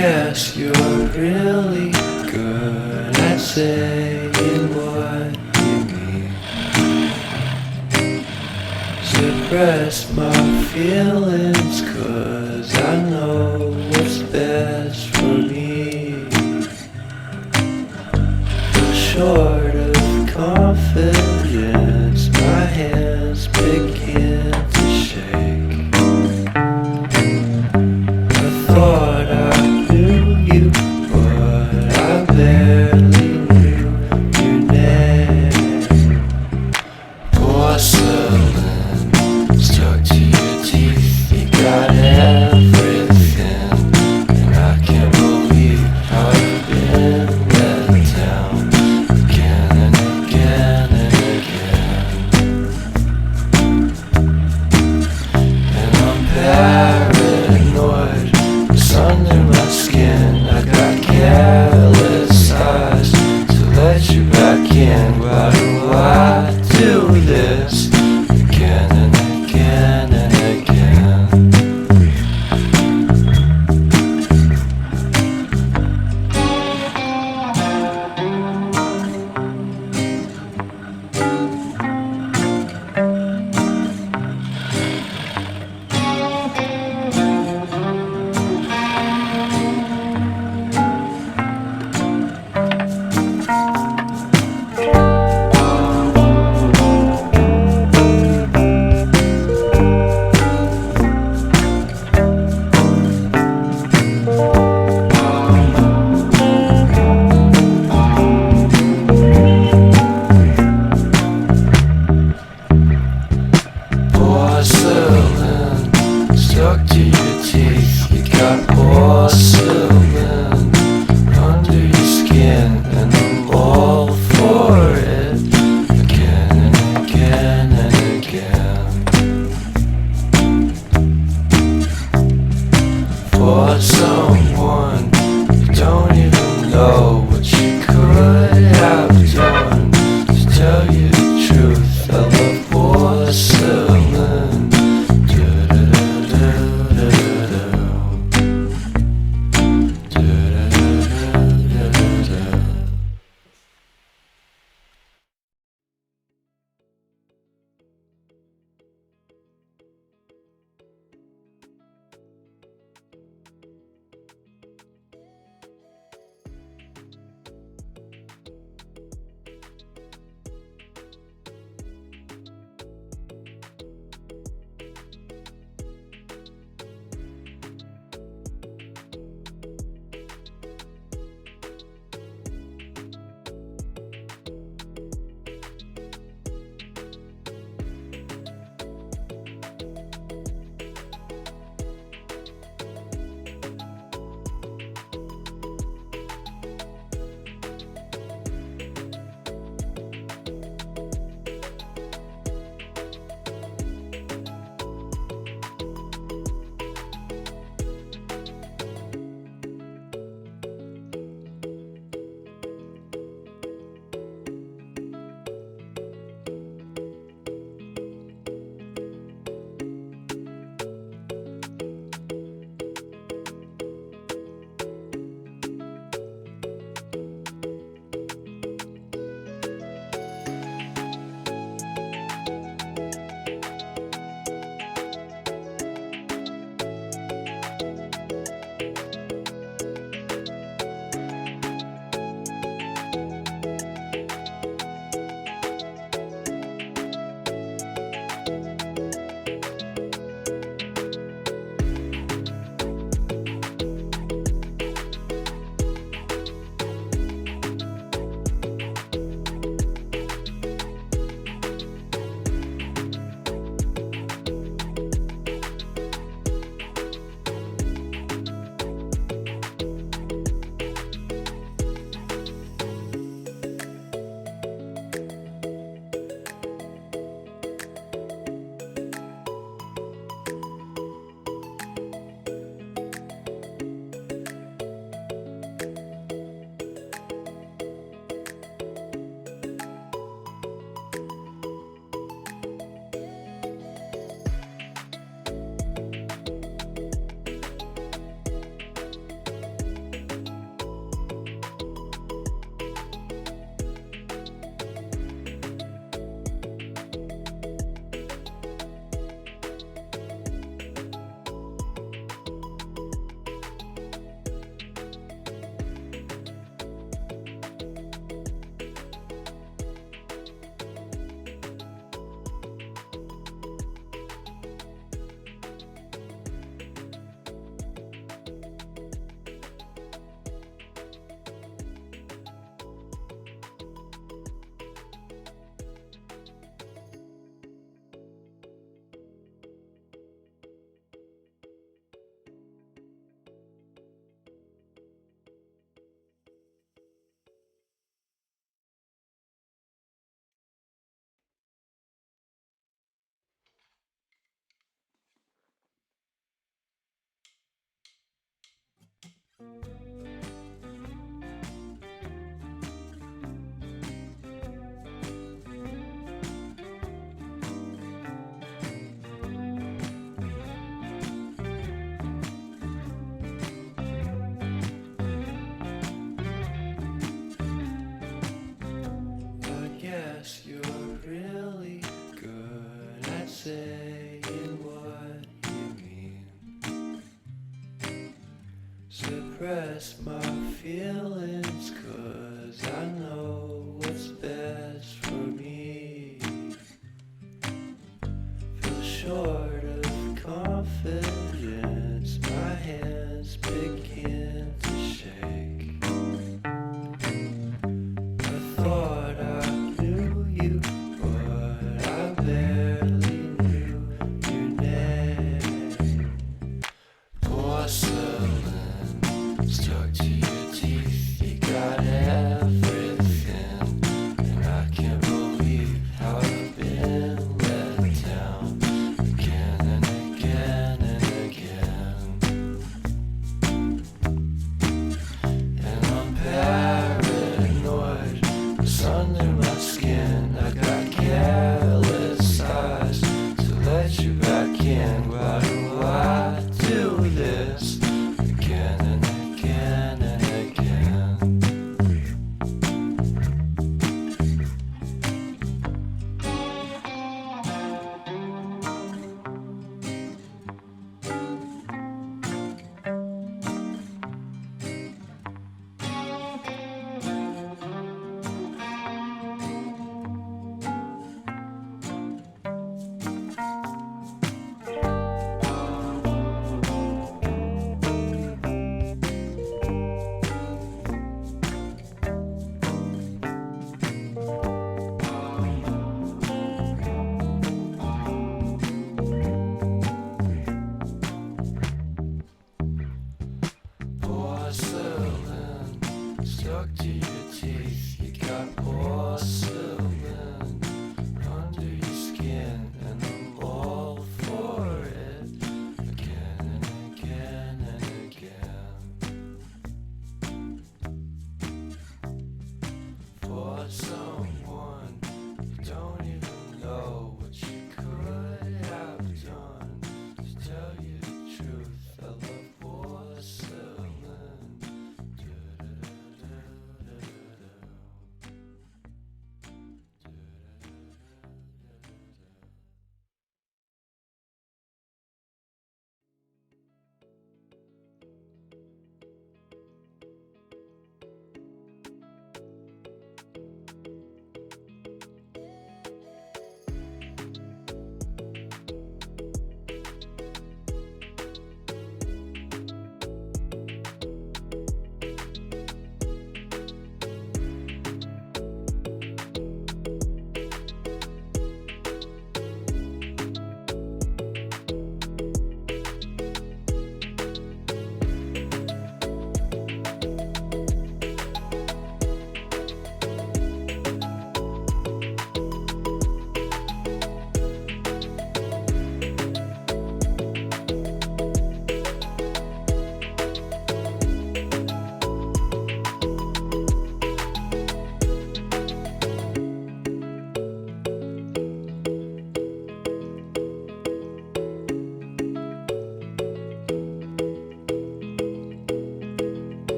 guess you're really good at saying what you mean. Suppress my feelings 'cause I know what's best for me. Feel short of confidence, my hands begin to shake. I thought I knew you, but I barely knew your name. Porcelain stuck to your teeth, you got everything, and I can't believe how you've been let down again and again and again. And I'm paranoid, it's under my skin. I got careless eyes to let you back in. Why do I do this again and again and again? Porcelain stuck to your teeth, you got porcelain under your skin, and I'm all for it again and again and again. For someone you don't even know what you could have done. To tell you the truth, I love porcelain. Guess you're really good at saying what you mean. Suppress my feelings 'cause I know what's best for me. Feel short of confidence, my hands begin to shake. I thought I knew you, but I barely knew your name. Porcelain stuck to your teeth, you got everything, and I can't believe how I've been let down again and again and again. And I'm paranoid, what's under my skin? I got careless eyes to let you back in. Why do I do this again and again and again? Porcelain stuck to you.